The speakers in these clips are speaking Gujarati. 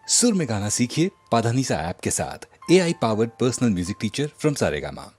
सुर में गाना सीखिए पाधानीसा ऐप के साथ। AI powered personal music teacher from Saregama.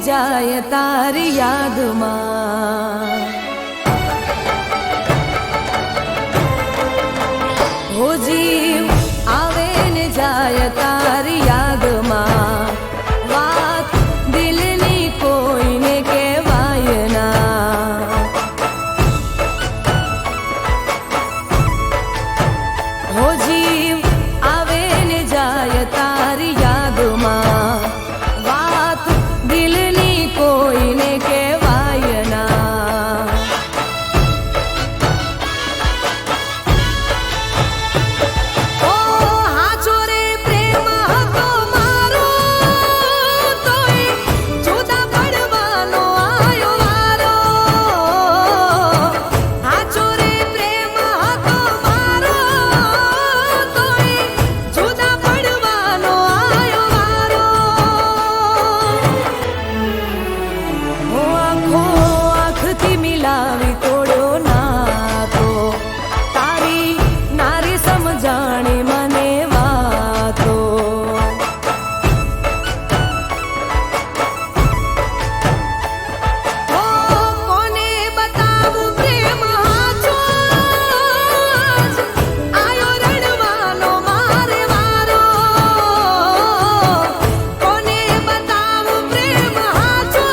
જાય તારી યાદમાં હો જીવ આવે ને જાય તારી યાદમાં વાત દિલની કોઈને કહેવાય ના હો જીવ આવે ને જાય તારી યાદમાં કોઈને કહેવાય ના ઓ હાચો રે પ્રેમ હતો મારો તોય જુદા પડવાનો આયો વારો હાચો રે પ્રેમ હતો મારો તોય જુદા પડવાનો આયો વારો આંખથી મિલાવી તોડ્યો ના તો તારી નારી સમજાણે મને વાતો કોને બતાવું પ્રેમ હાચો આયો રડવાનો મારે વારો કોને બતાવું પ્રેમ હાચો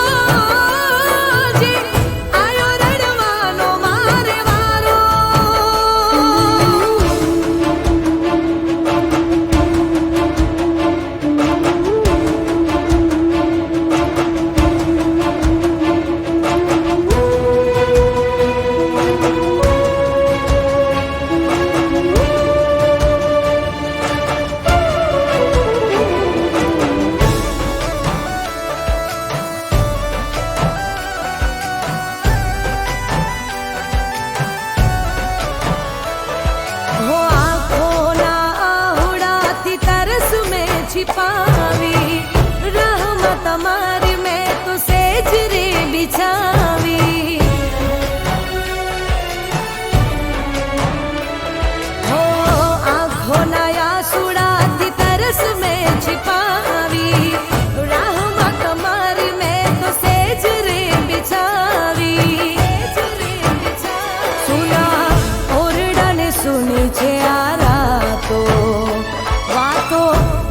छिपावी रहमत हमारी मैं तो सेज रे बिछावी हो आँखों नया सुड़ाती तरस में छिपावी रहमत हमारी मैं तो सेज रे बिछावी सुना ओरडा ने सुनी छे आरा तो वातो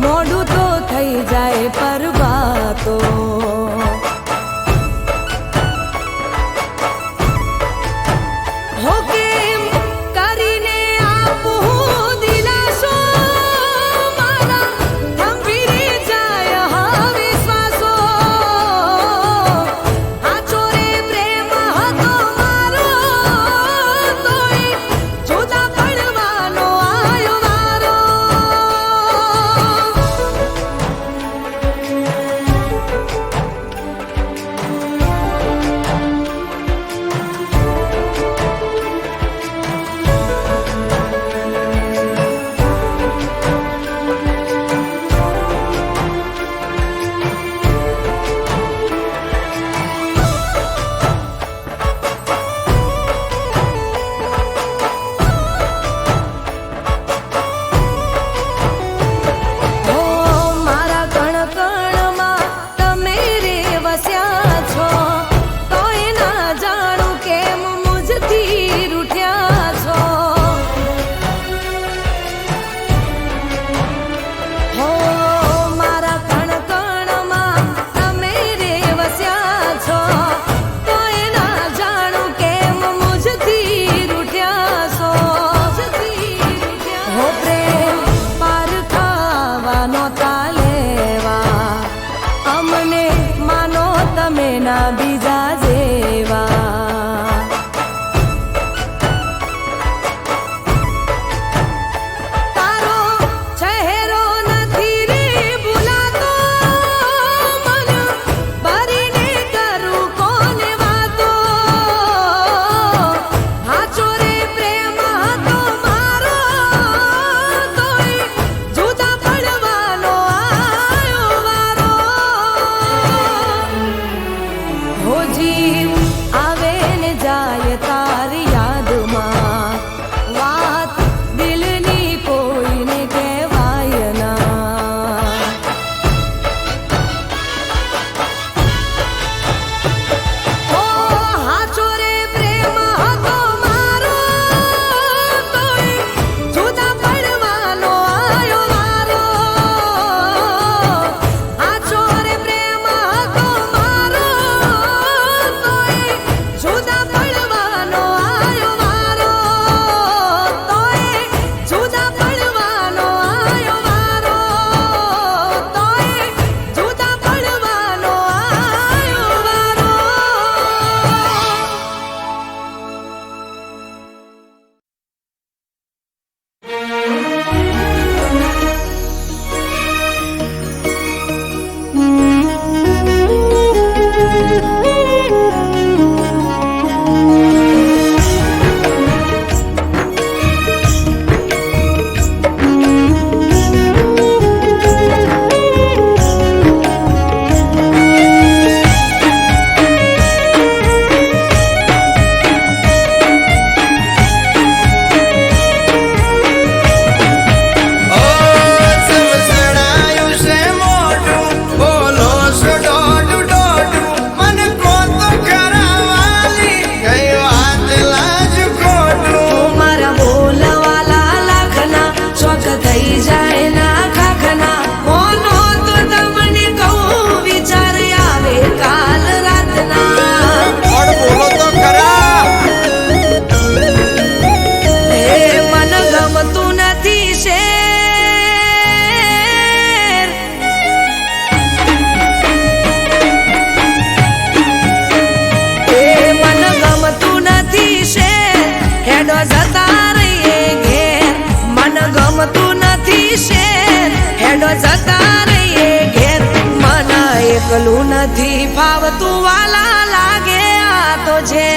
મોડું તો થઈ જાય પર વાતો હો કેમ કરીને આપું દિલાસો મારા થંભી જાય હવે શ્વાસો હાચો રે પ્રેમ હતો મારો તોય જુદા પડવાનો આયો વારો નથી ફાવતું વાલા લાગે આ તો છે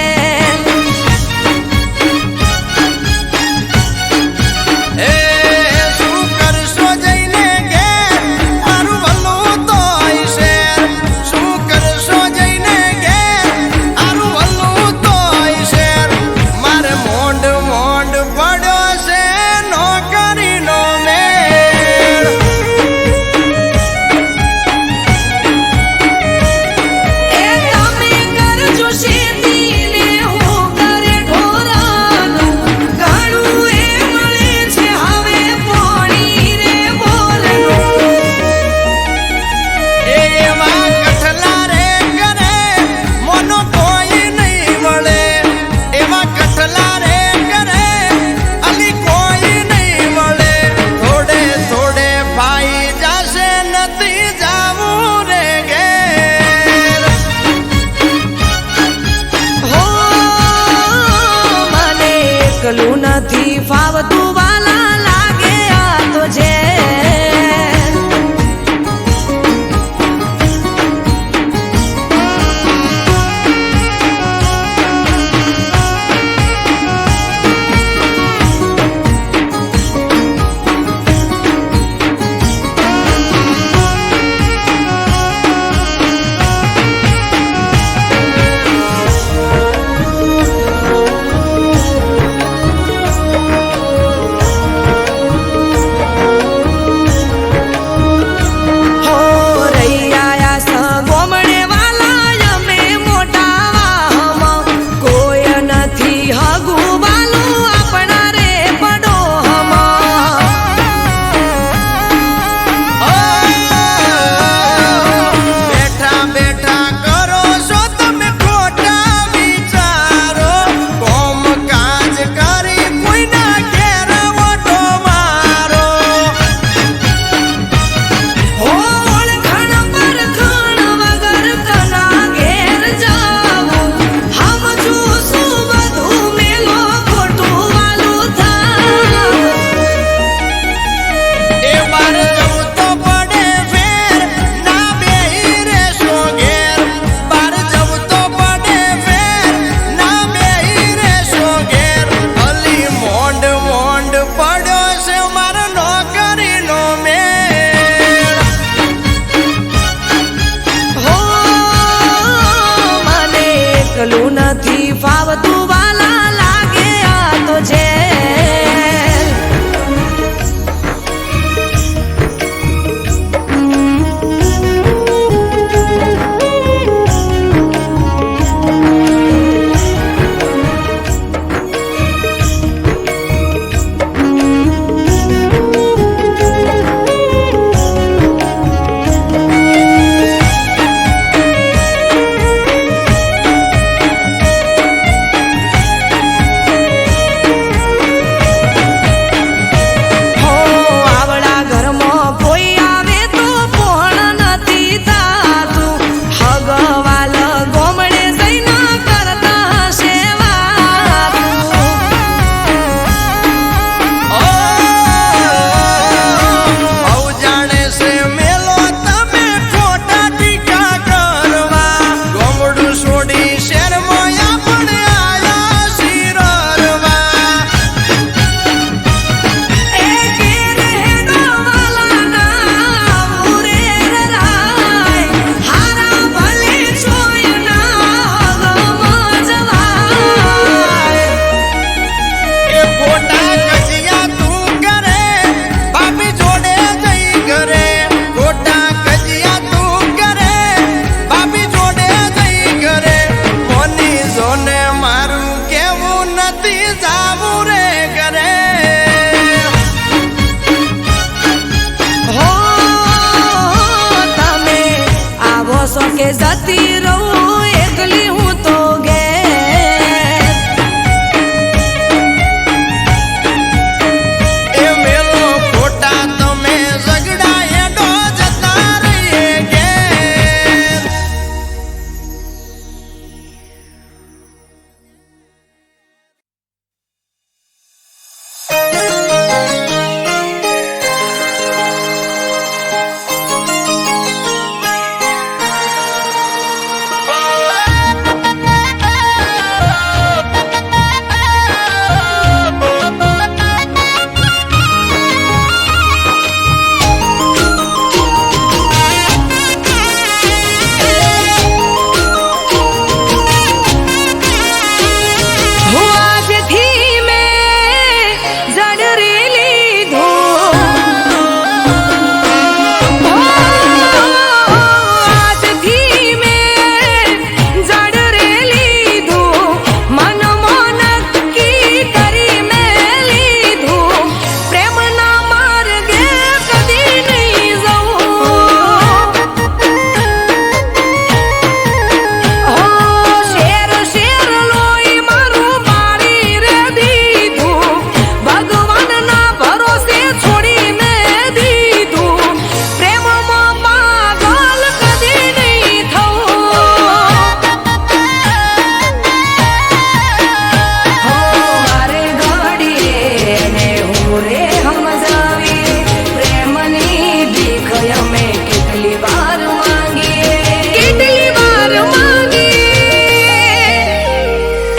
રે સમજાવીએ પ્રેમની ભીખ અમે કેટલી વાર માંગીએ કેટલી વાર માંગીએ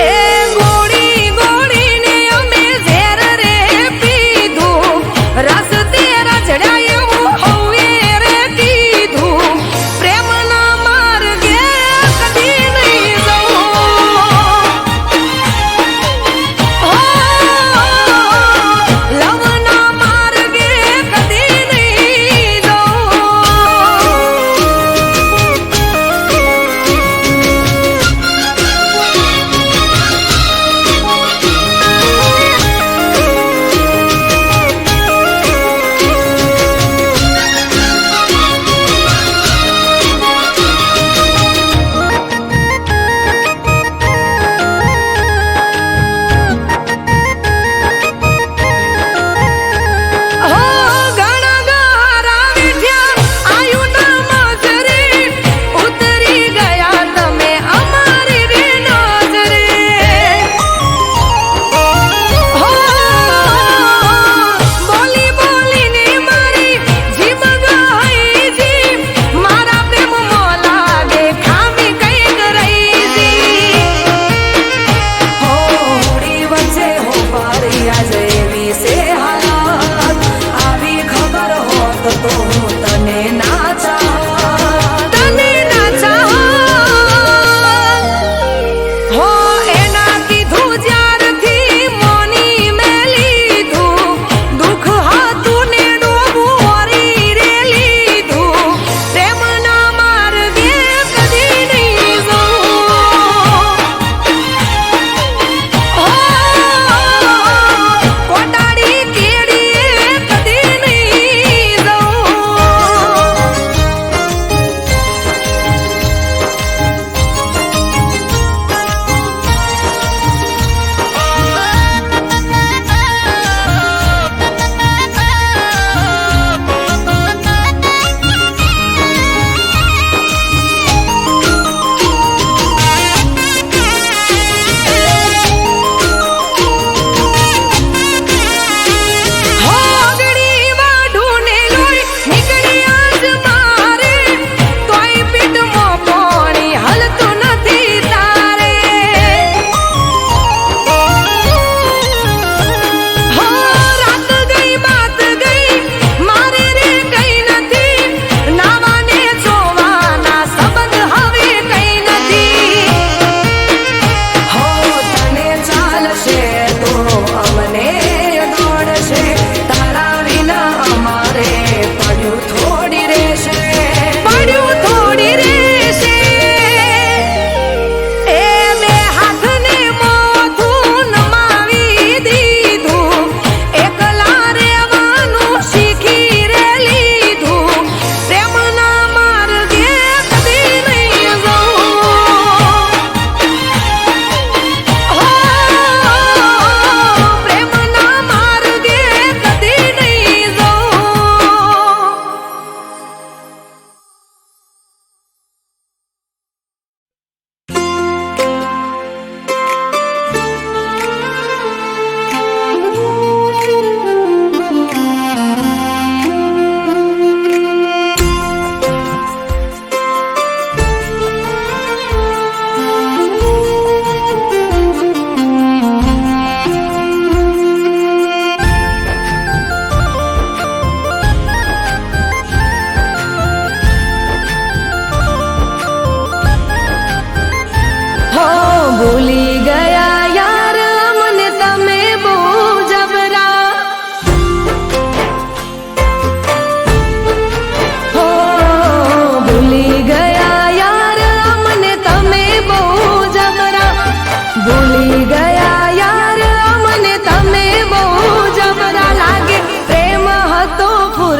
એ ગોળી ગોળીને અમે ઝેર રે પીધું રસ તે રજડાય એવું હવે રે કીધું પ્રેમના માર્ગે કદી નહીં લવના માર્ગે કદી નહીં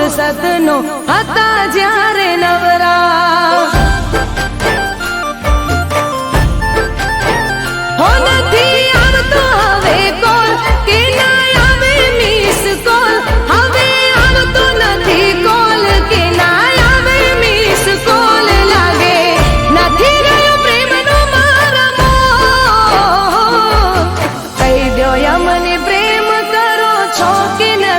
ફુરસતનો હતા જ્યારે નવરા હો નથી આવતો હવે કોલ કે ના આવે મિસ કોલ હવે આવતો નથી કોલ કે ના આવે મિસ કોલ લાગે નથી રહ્યો પ્રેમનો મારમો કહી દો મને પ્રેમ કરો છો કે નથી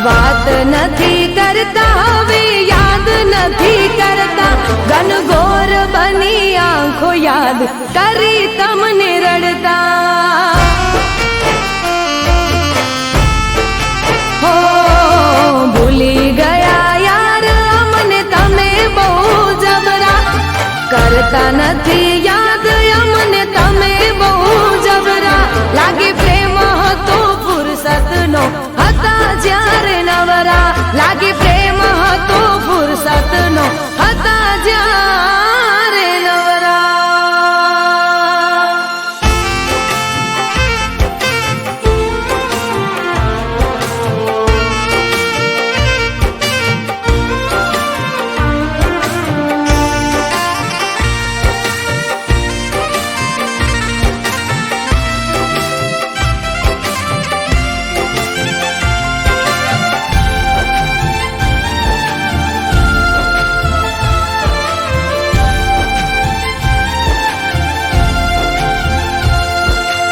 વાત નથી કરતા હવે યાદ નથી કરતા ઘનઘોર બની આંખો યાદ કરી તમને રડતા હો ભૂલી ગયા યાર અમને તમે બહુ જબરા કરતા નથી યાદ અમને તમે બહુ જબરા લાગે પ્રેમ હતો ફુરસતનો હતા જ્યારે નવરા લાગે પ્રેમ હતો ફુરસતનો હતા જ્યારે નવરા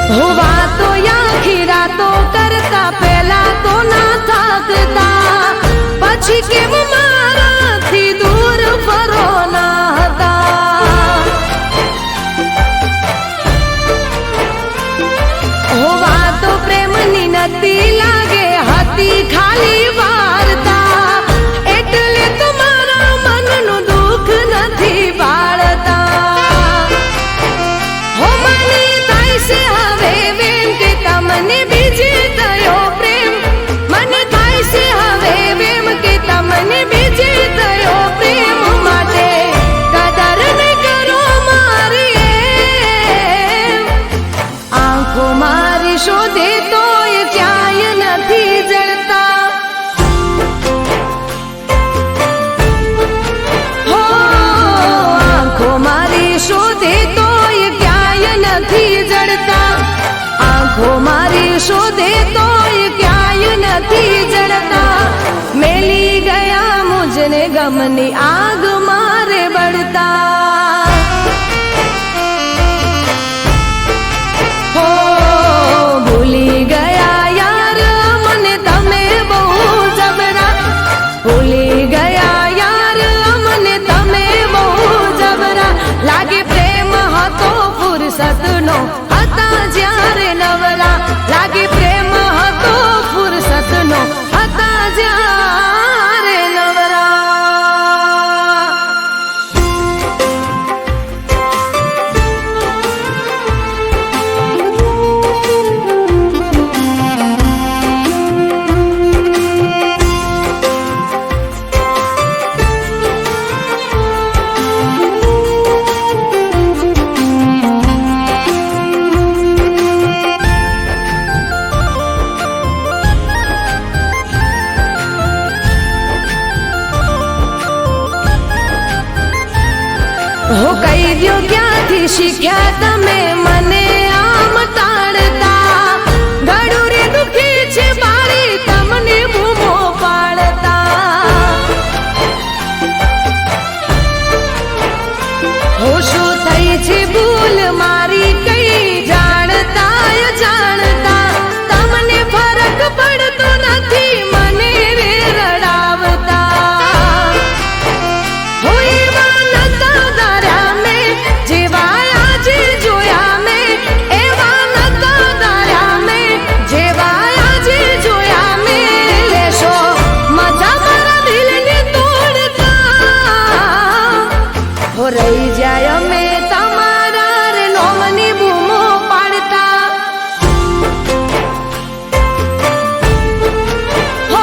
હો વાતો આખી રાતો કરતા પહેલા તો ના થાકતા પછી કેમ મારાથી દૂર ફરો ના હતા હો વાતો પ્રેમની નથી લાગે હતી ખાલી વાર્તા એટલે તો મારા મનનું દુઃખ નથી બાળતા હો મને થાય છે હવે વેમ કે તમને બીજે થયો પ્રેમ મને થાય છે હવે વેમ કે તમને બીજે થયો પ્રેમ માટે કદર ને કરો મારી આંખો મારી શોધે તોય ક્યાંય નથી જળતા હો આંખો મારી શોધે તોય ક્યાંય નથી જડતા આંખો મારી શોધે તોય ક્યાંય નથી જડતા મેલી ગયા મુજને ગમની આગ મારે બળતા હો ભૂલી ગયા યાર મને તમે બહુ જબરા ભૂલી ગયા યાર મને તમે બહુ જબરા લાગે પ્રેમ હતો ફુરસતનો હતા જ્યારે નવરા લાગે પ્રેમ હતો ફુરસતનો હતા જ્યારે નવરા હો કઈ દ્યો ક્યાંથી શીખ્યા તમે મને આમ તાળતા ગળું રે દુખી છે મારી તમને બૂમો પાડતા હો શું થઈ છે ભૂલ મારી કઈ જાણતા જાણતા તમને ફરક પડતો નથી મને રે રડાવતા હો એવા નતા દાર્યા મેં જેવા આજે જોયા મેં એવા નતા દાર્યા મેં જેવા આજે જોયા મેં લેશો મજા મારા દિલને તોડતા હો રહી જાય અમે તમારા રે નોમની બૂમો પાડતા હો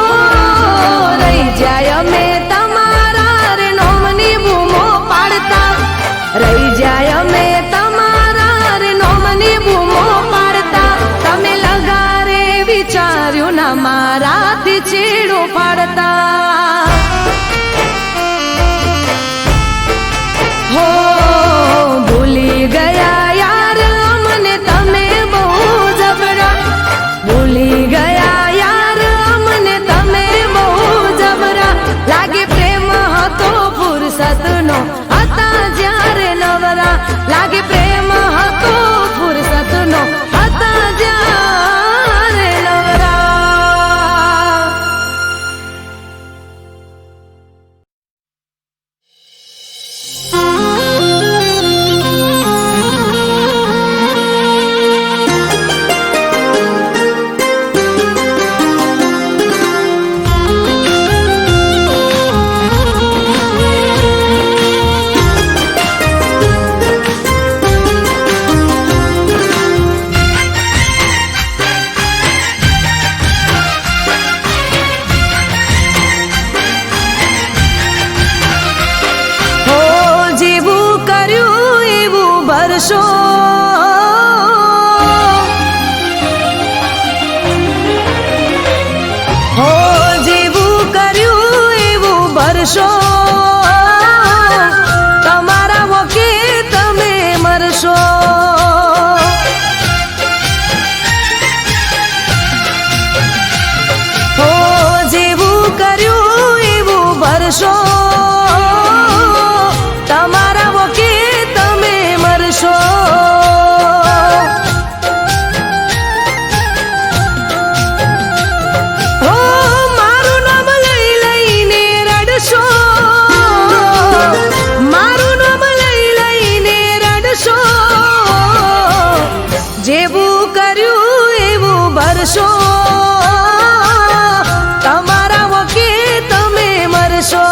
રહી જાય અમે તમારા રે નોમની બૂમો પાડતા રહી જાય અમે તમારા રે નોમની બૂમો પાડતા તમે લગારે વિચાર્યું ના મારાથી ચેડો પાડતા હો ભૂલી ગયા યાર અમને તમે બહુ જબરા ભૂલી ગયા યાર અમને તમે બહુ જબરા લાગે પ્રેમ હતો ફુરસતનો હતા જ્યારે નવરા ભરશો હો જેવું કર્યું એવું ભરશો તમારા વકે તમે મરશો હો જેવું કર્યું એવું ભરશો તમારા વકે તમે મરશો હો મારું નામ લઈ લઈને રડશો મારું નામ લઈ લઈને રડશો જેવું કર્યું એવું ભરશો તમારા વકે તમે મરશો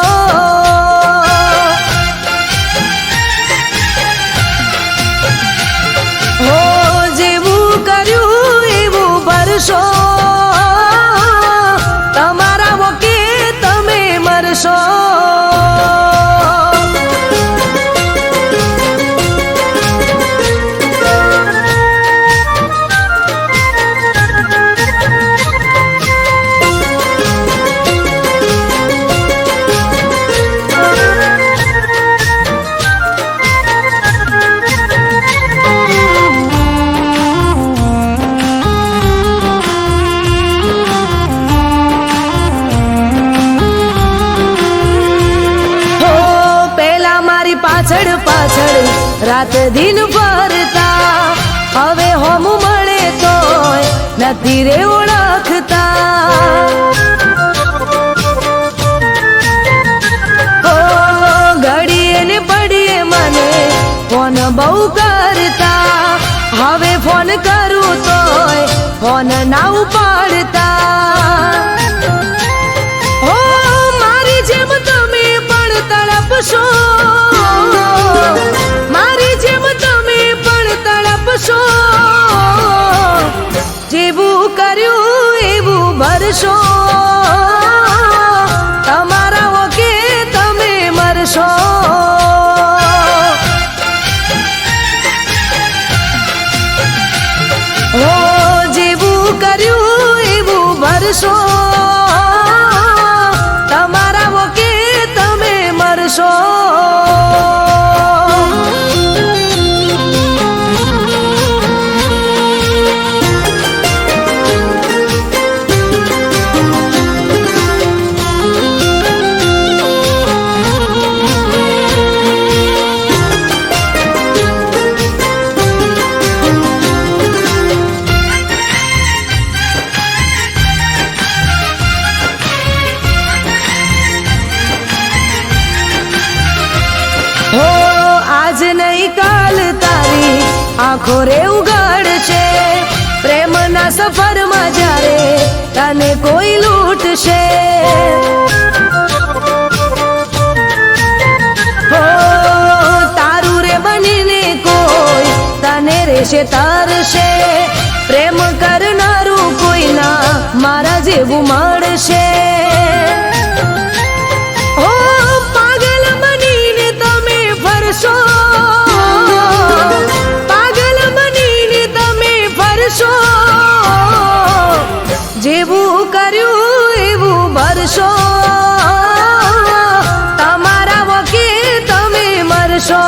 હો જેવું કર્યું એવું ભરશો તમારા વકે તમે મરશો પાછળ પાછળ રાત દિન ફરતા હવે હોમ મળે તોય નથી રે ઓળખતા ઓ ઘડીએ ને પડીએ મને ફોન બહુ કરતા હવે ફોન કરું તોય ફોન ના ઉપાડતા ઓ મારી જેમ તમે પણ તડપશો મારી જેમ તમે પણ તડપશો જેવું કર્યું એવું ભરશો તમારા વકે તમે મરશો હો જેવું કર્યું એવું ભરશો તમારા વકે તમે મરશો હો આજ નહીં કાલ તારી આંખો રે ઉગાડશે પ્રેમના સફરમાં જ્યારે તને કોઈ લૂંટશે હો તારું રે બનીને કોઈ તને રેશે તરશે પ્રેમ કરનારું કોઈ ના મારા જેવું મળશે હો પાગલ બનીને તમે ફરશો પાગલ બનીને તમે ફરશો જેવું કર્યું એવું ભરશો તમારા વકે તમે મરશો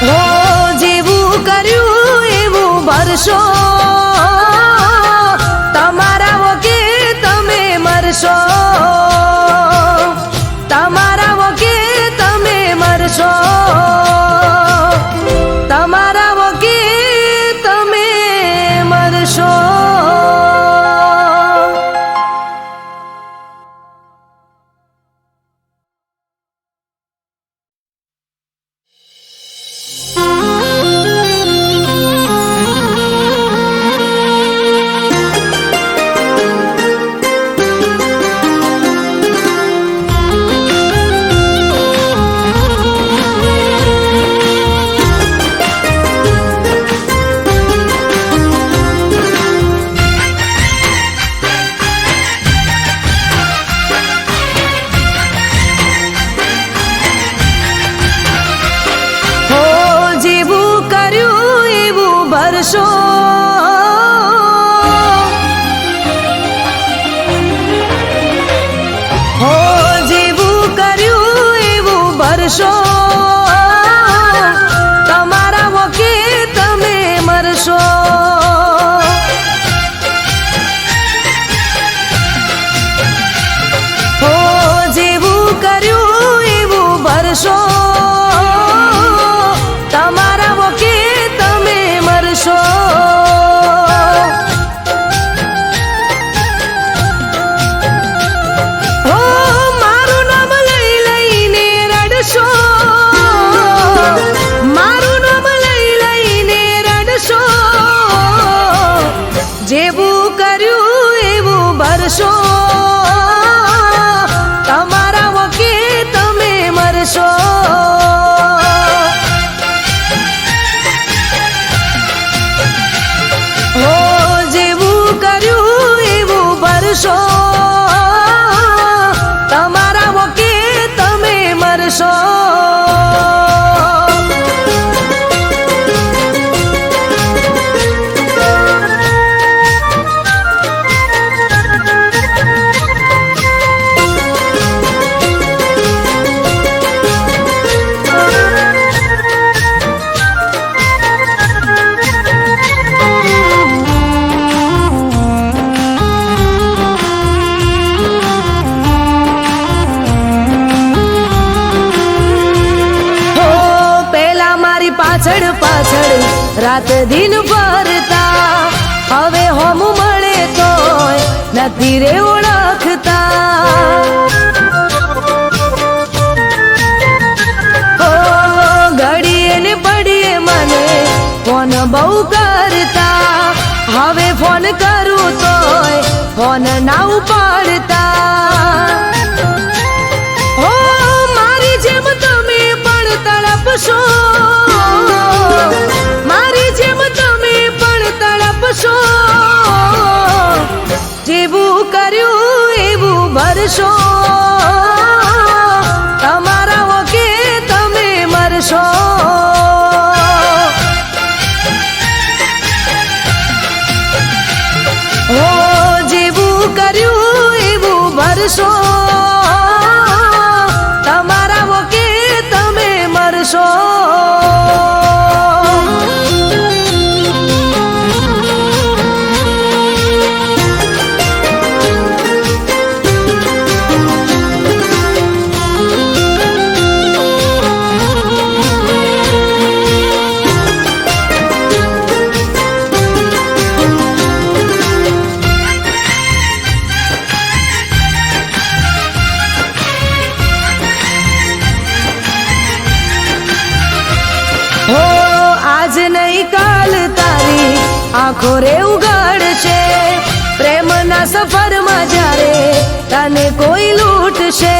હો જેવું કર્યું એવું ભરશો ભરશો હો જેવું કર્યું એવું ભરશો તમારા વોકે તમે મરશો હો જેવું કર્યું એવું ભરશો તમારા વોકે તમે મરશો હો મારું નામ લઈ લઈને રડશો મારું નામ લઈ લઈને રડશો જેવું કર્યું એવું ભરશો તમારા વોકે તમે મરશો હો જેવું કર્યું એવું ભરશો તમારા વોકે તમે મરશો પાછળ પાછળ રાત દિન ભરતા હવે હોમ મળે તોય નથી રે ઓળખતા ઓ ઘડીએ ને પડીએ મને ફોન બહુ કરતા હવે ફોન કરું તોય ફોન ના ઉપાડતા ઓ મારી જેમ તમે પણ તડપશો મારી જેમ તમે પણ તડપશો જેવું કર્યું એવું ભરશો તમારા વોકે તમે મરશો ઓ જેવું કર્યું એવું ભરશો તમારા વોકે તમે મરશો આજ નહીં કાલ તારી આંખો રે ઉગાડશે પ્રેમના સફરમાં જ્યારે તને કોઈ લૂંટશે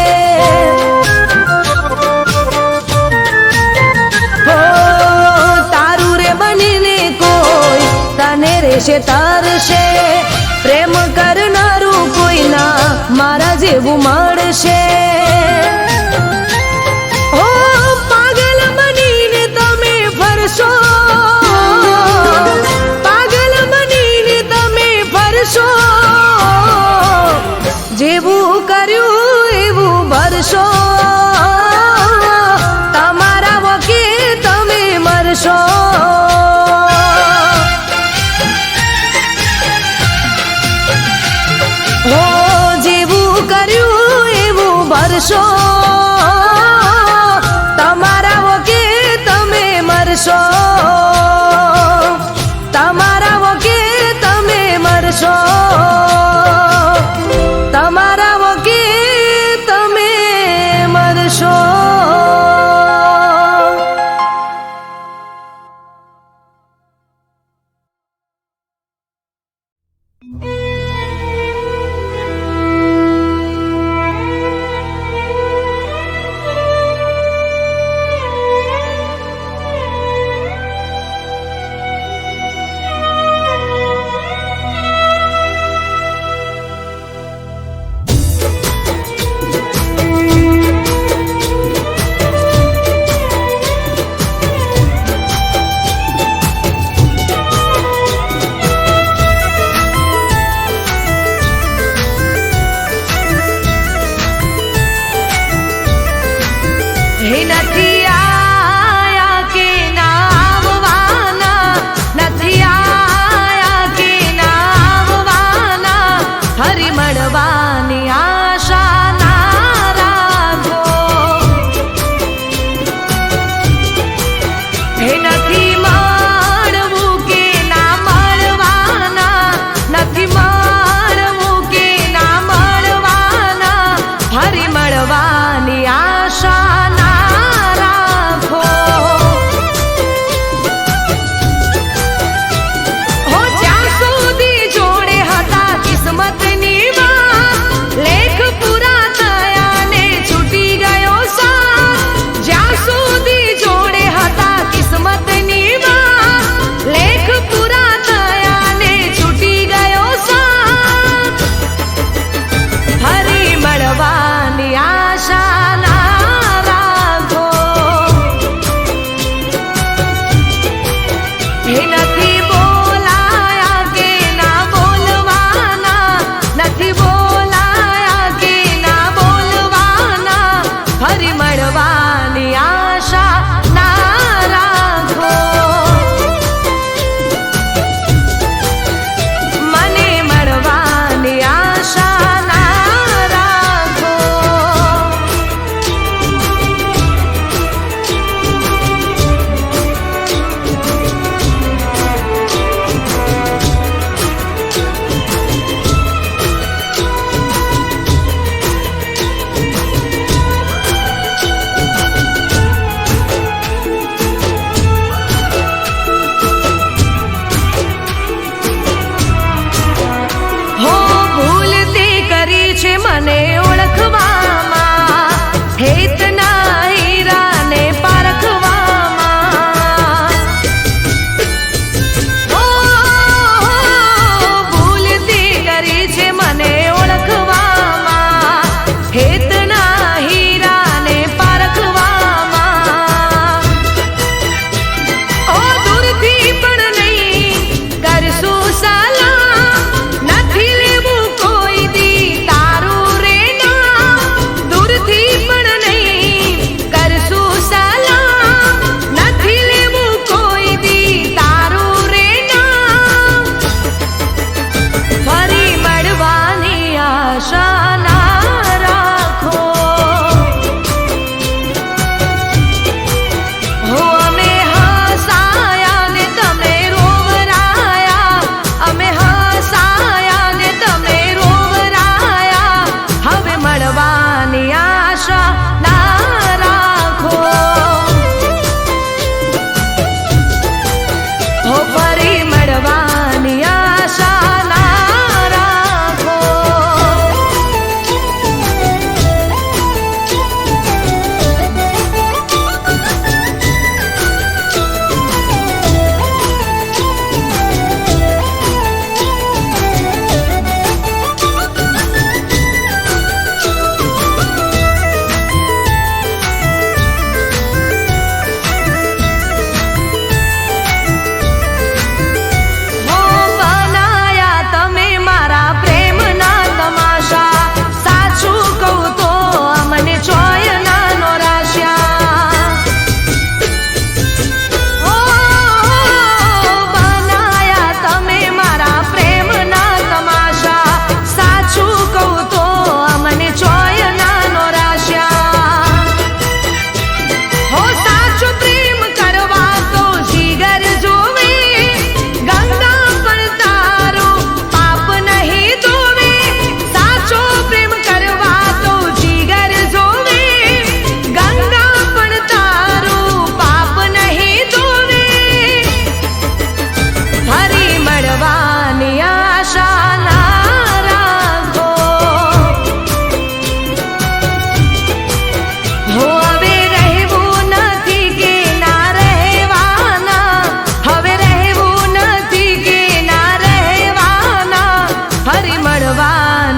હો તારું રે બનીને કોઈ તને રેશે તારશે પ્રેમ કરનારું કોઈ ના મારા જેવું મળશે ઓ પાગલ બનીને તમે ફરશો પાગલ બનીને તમે ફરશો જેવું કર્યું એવું ભરશો તમારા વોકે તમે મરશો હો જેવું કર્યું એવું ભરશો તમારા વોકે તમે મરશો તમારા વોકે તમે મરશો તમારા વોકે તમે મરશો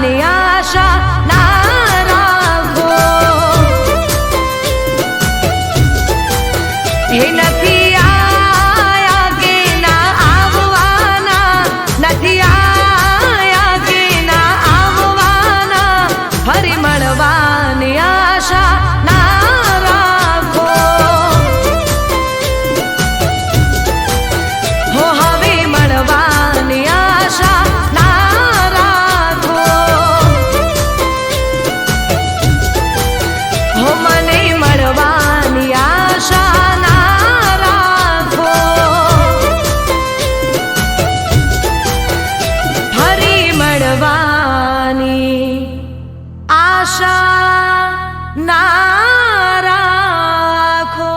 મળવાની આશા ના રાખો. એ નથી આયા કે ના આવવાના, નથી આયા કે ના આવવાના, ફરી મળવાની આશા ના રાખો. હો હવે મળવાની આશા ના રાખો. હો મને મળવાની આશા ના રાખો. ફરી મળવાની આશા ના રાખો.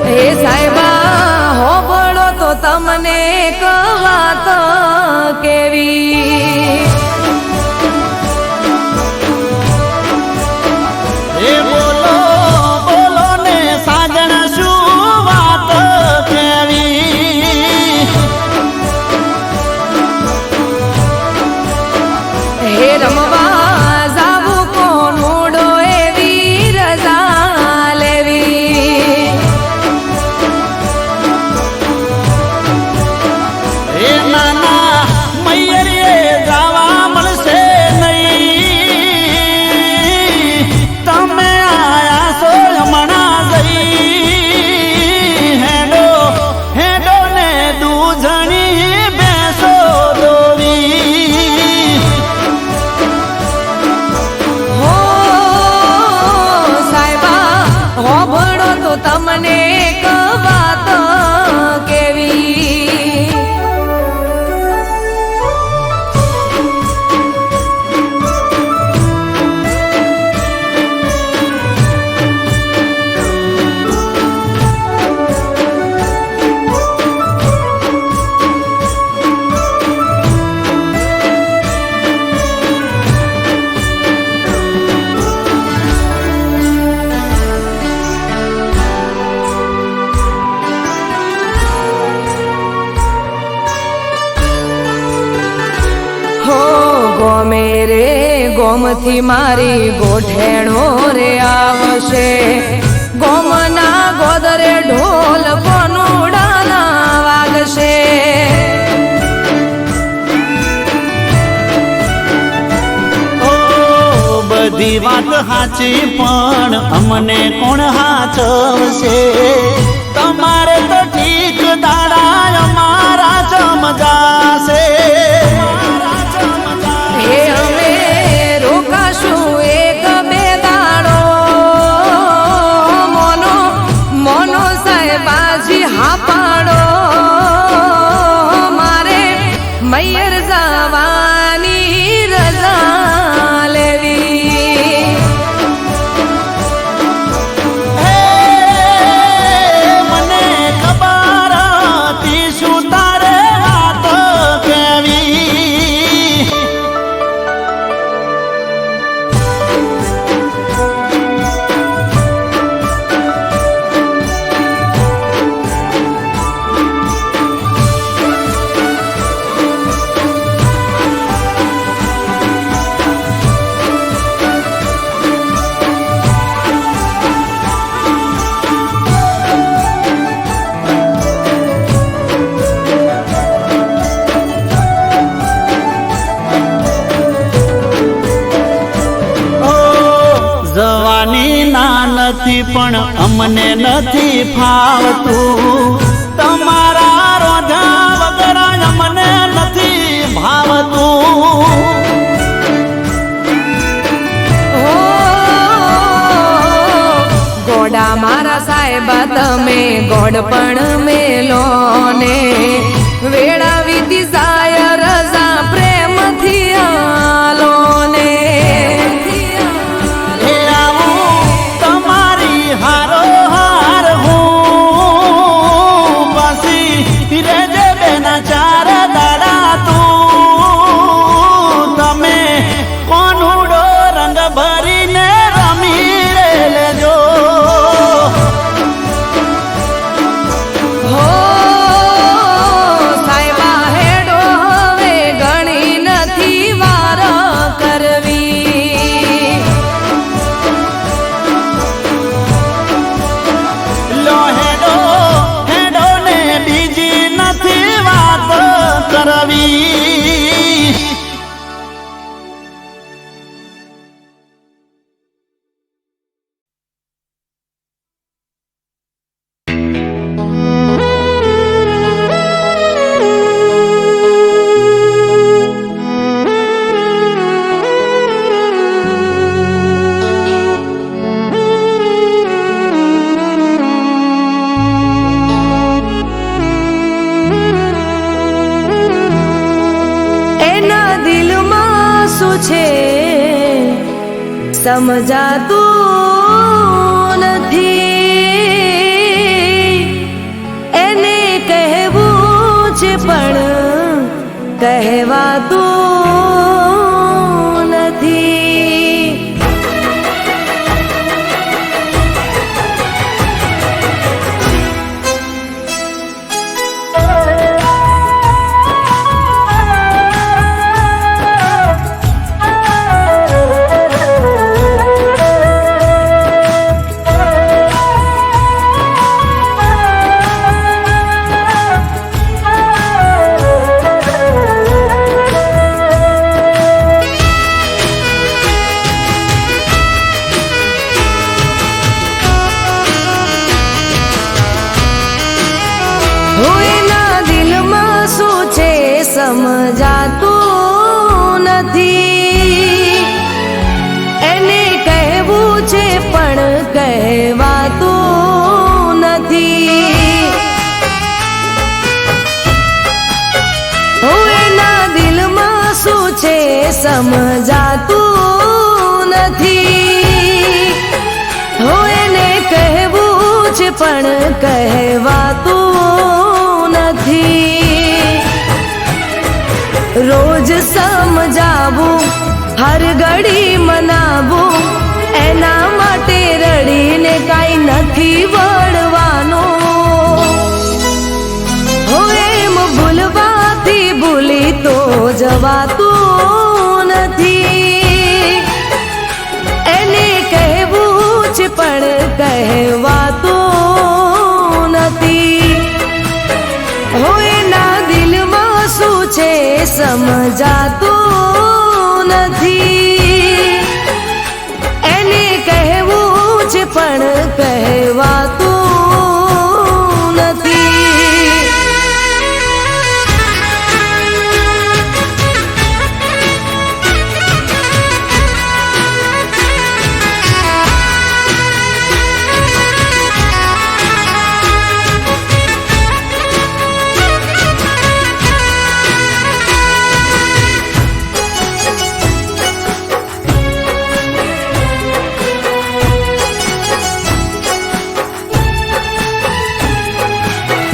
હે સાહેબા હોબળો તો તમને એક વાત કેવી. એ બોલો બોલો ને સાજણ શું વાત કેવી. હે રમવા જાવું કોનુડો એવી રજા લેવી. એ નાના મૈયરીએ જાવા મળશે નહીં. તમે આયા છો હમણાં જઈ. હેડો હેડો ને દૂધણી બેસો દોરી. હો સાહેબા હોબળો તો તમને એક વાત કેવી. હો ગોમે રે ગોમથી મારી ગોઠેણો રે આવશે. ગોમના ગોદરે ઢોલ કોનુડાના વાગશે. ઓ બધી વાત સાચી પણ અમને કોણ હાચવશે. તમારે તો ઠીક દાડા અમારા ચમજાશે. હે અમે રોકાશું એક બે દાડો. મોનો મોનો સાહેબાજી હા પાડો. મારે મૈયર જવાની રજા લેવી. હે મને ખબર હતી શું તારે વાત કેવી. નથી પણ અમને નથી ફાવતું. તમારા રોધા વગર અમને નથી ભાવતું. ગોડા મારા સાહેબા તમે ગોળ પણ મેલો ને વેળા વીતી જાય રજા પ્રેમથી આલો ને હે આવું તમારી હારો હાર હું પાછી રેજે બેના ચાર દાડા તું તમે કોનુડો રંગ ભરીને રમી લેજો હો સાહેબા હેડો હવે ઘણી નથી વાર કરવી લો હેડો હેડો ને બીજી નથી વાત કરવી એના દિલમાં શું છે સમજાતું નથી એને કહેવું છે પણ કહેવાતું નથી એના દિલમાં શું છે સમજાતું નથી એને કહેવું છે પણ કહેવાતું નથી એના દિલમાં શું છે સમજાતું નથી એને કહેવું છે પણ કહેવાતું નથી રોજ સમજાવું હર ઘડી મનાવું એના માટે રડીને કાંઈ નથી વળવાનું હો એમ ભૂલવાથી ભૂલી તો જવાતું નથી એને કહેવું છે પણ કહેવાતું નથી હો એના દિલમાં શું છે સમજાતું નથી એને કહેવું છે પણ કહેવાતું નથી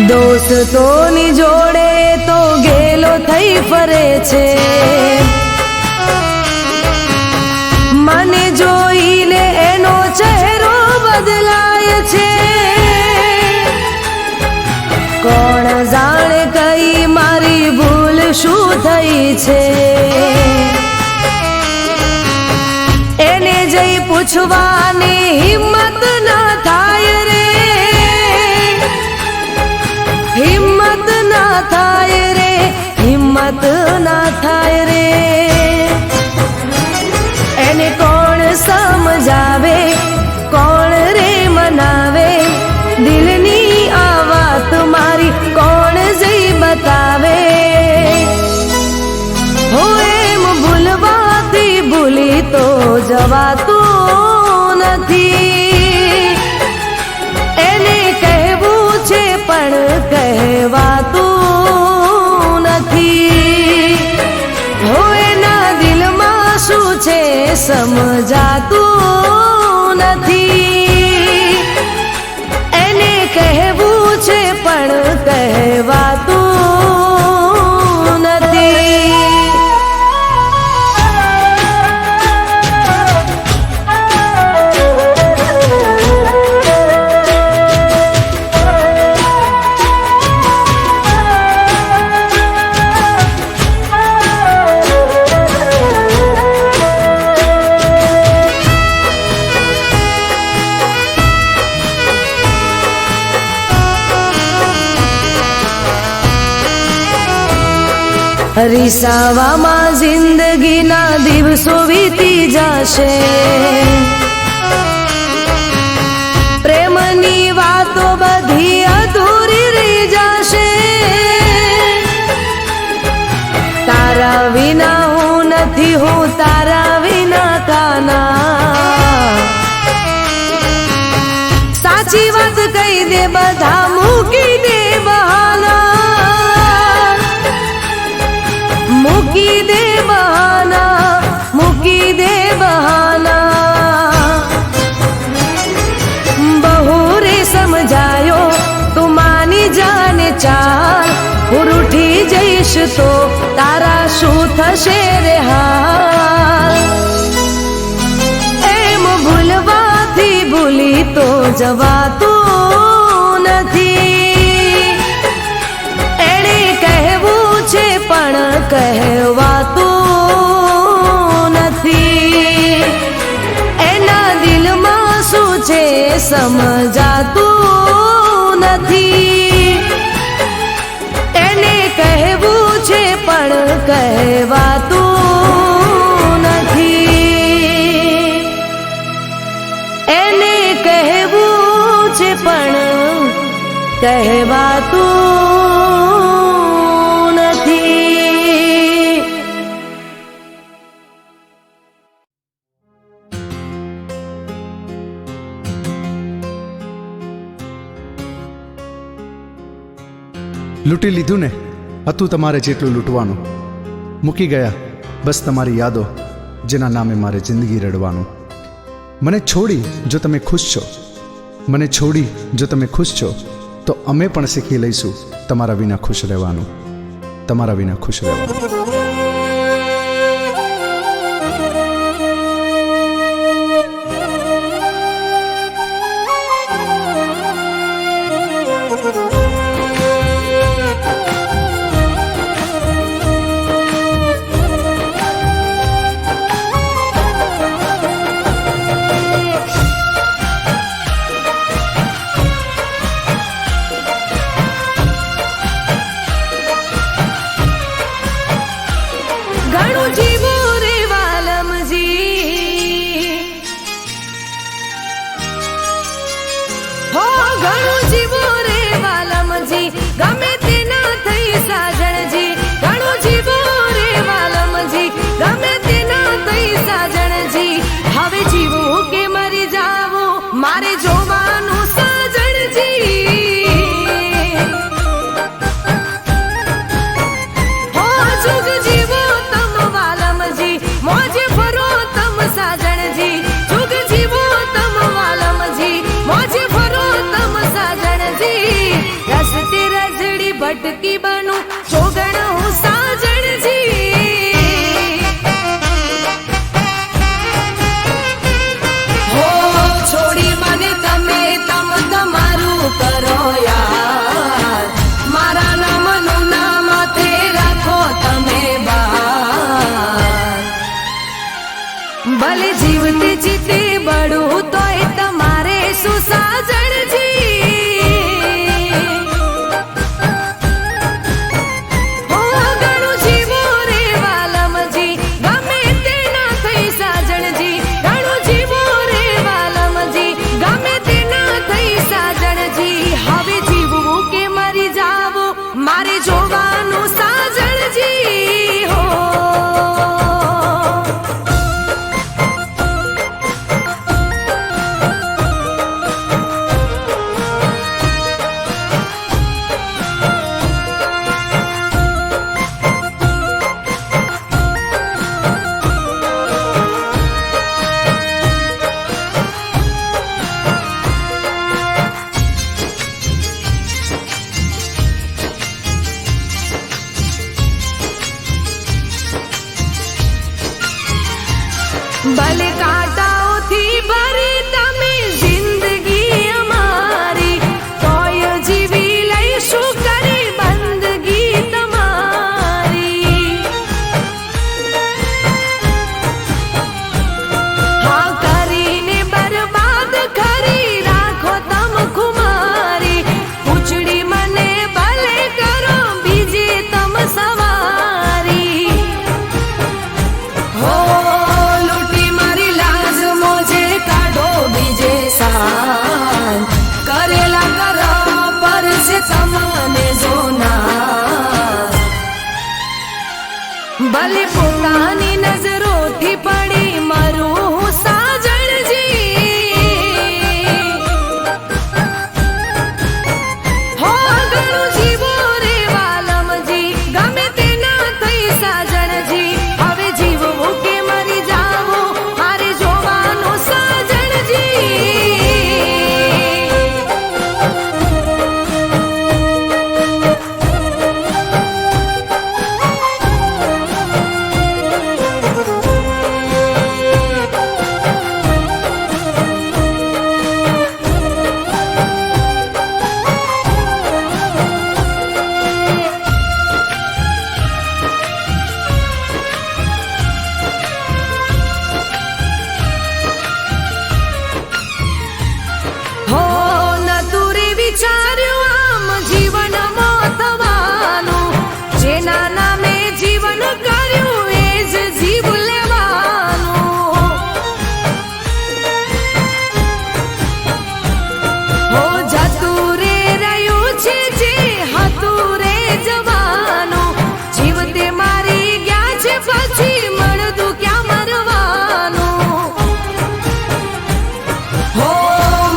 દોસ્તોની જોડે તો ગેલો થઈ ફરે છે મને જોઈને એનો ચહેરો બદલાય છે કોણ જાણે કઈ મારી ભૂલ શું થઈ છે એને જઈ પૂછવાની હિંમત ના થાય રે હિંમત ના થાય રે હિંમત ના થાય રે એને કોણ સમજાવે કોણ રે મનાવે દિલની આ વાત મારી કોણ જઈ બતાવે હો એમ ભૂલવાથી ભૂલી તો જવાતું નથી સમજાતું નથી. એને કહેવું છે પણ કહેવાતું નથી. રીસાવામાં જિંદગીના દિવસો વીતી જશે. પ્રેમની વાતો બધી અધૂરી રહી જશે. તારા વિના હું નથી, હું તારા વિના કાના. સાચી વાત કહી દે, બધા મૂકી દે બહાના. મૂકી દે બહાના, મૂકી દે બહાના. બહુ રે સમજાયો તું માની જાને ચાલ. હું રૂઠી જઈશ તો તારા શું થશે રે હાલ. એમ ભૂલવાથી ભૂલી તો જવાતું નથી. એણે કહેવું છે પણ કહેવાતું નથી. એના દિલમાં શું છે સમજાતું નથી. એને કહેવું છે પણ કહેવાતું નથી. એને કહેવું છે પણ કહેવાતું નથી. લૂંટી લીધું ને, હતું તમારે જેટલું લૂંટવાનું. મૂકી ગયા બસ તમારી યાદો, જેના નામે મારે જિંદગી રડવાનું. મને છોડી જો તમે ખુશ છો, મને છોડી જો તમે ખુશ છો, તો અમે પણ શીખી લઈશું તમારા વિના ખુશ રહેવાનું, તમારા વિના ખુશ રહેવાનું. ઘણું જીવું રે વાલમજી, હો ઘણું જીવું રે વાલમજી. ગમે તે ના થઈ સાજણજી. ઘણું જીવું રે વાલમજી, ગમે તે ના થઈ સાજણજી. હવે જીવું કે મરી જાવું મારે જોવાનું સાજણજી. હો જુગ જીવો તમ વાલમજી, મોજે ફરો તમ સાજણજી. જુગ જીવો તમ વાલમજી, મોજે ફરો તમ સાજણજી. રસ્તે રજડી ભટકી બનું જોગણ હું સાજણજી. હો છોડી મને તમે તમ તમારું કરો યાર. મારા નામનું નામ માથે રાખો તમે બાર. ભલે જીવતે જીતે બળું તોય તમારે શું સાજણજી. ભલે પોતાની નજરોથી પડી મારું સાજણજી હો ઘણું જીવો રે વાલમજી ગમે તે ના થઈ સાજણજી હવે જીવવું કે મરી જાવું મારે જોવાનું સાજણજી હો નતું રે વિચાર્યું આમ જીવનમાં થવાનું જેના નામે જીવન કર્યું એ જ જીવ લેવાનું હો જતું રે રહ્યું છે જે હતું રે જવાનું જીવ તે મારી ગયા છે પછી મળતું ક્યાં મરવાનું હો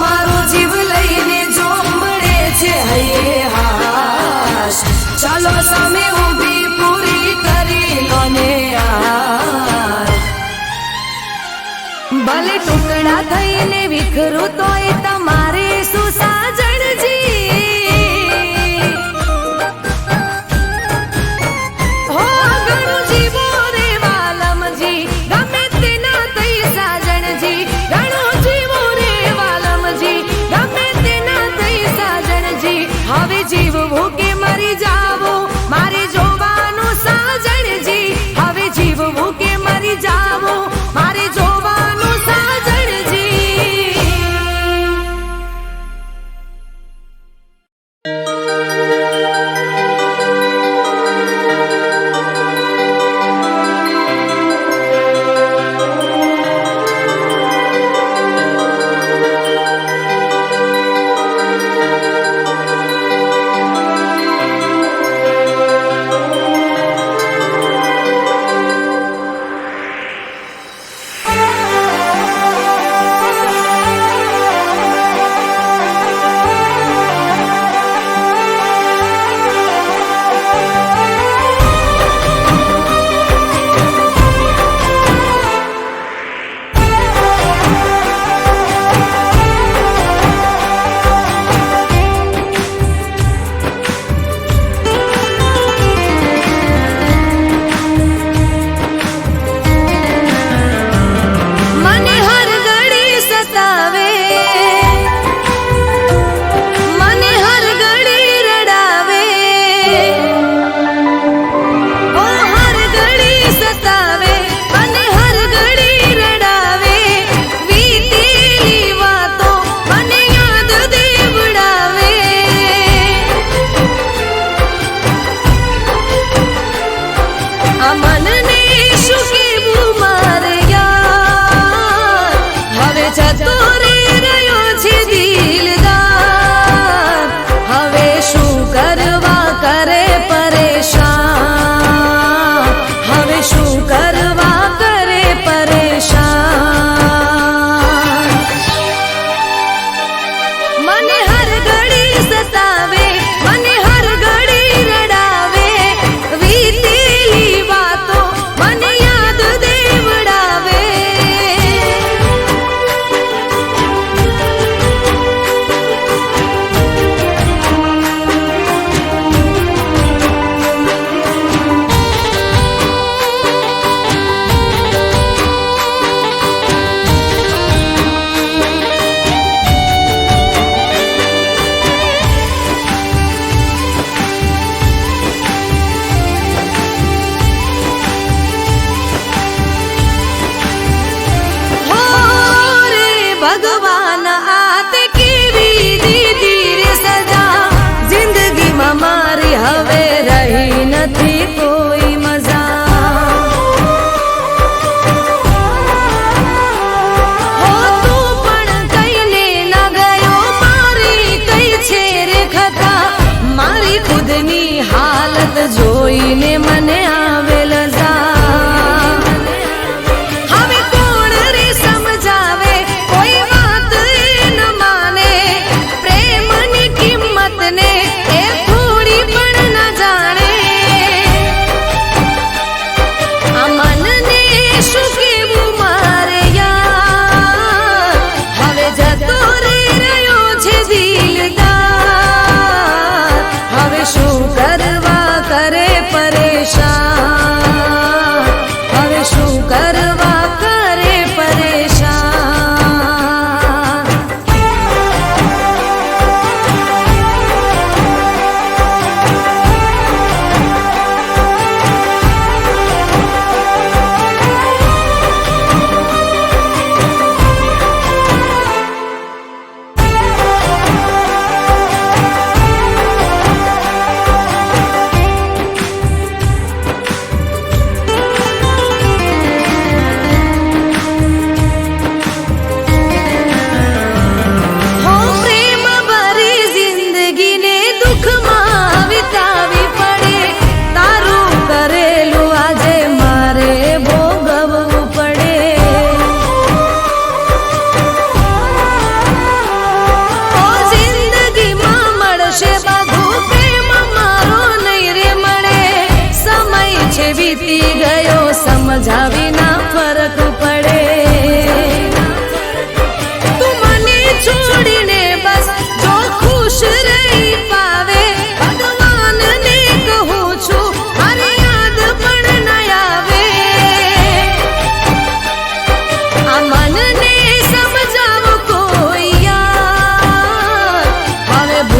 મારો જીવ લઈને જો મળે છે હૈયે હાશ ચાલો સામે ઊભી પૂરી કરી લો ને યાર ભલે ટુકડા થઈને વિખરું તોય તમારે શું સાજણજી હો ઘણું જીવો રે વાલમજી ગમે તે ના થઈ સાજણજી ઘણું જીવો રે વાલમજી ગમે તે ના થઈ સાજણજી હવે જીવવું કે મરી જાવું મારે જોવાનું સાજણજી હવે જીવવું કે મરી જાવું મારે જોવાનું સાજણજી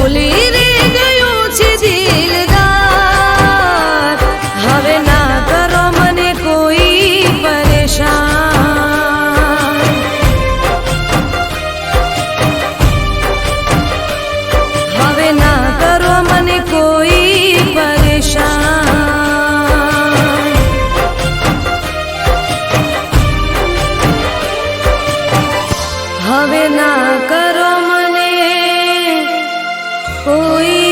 ભૂલી રે ગયું છે દિલદાર હવે ના કરો મને કોઈ પરેશાન હવે ના કરો મને કોઈ પરેશાન હવે ના કરો મને કોઈ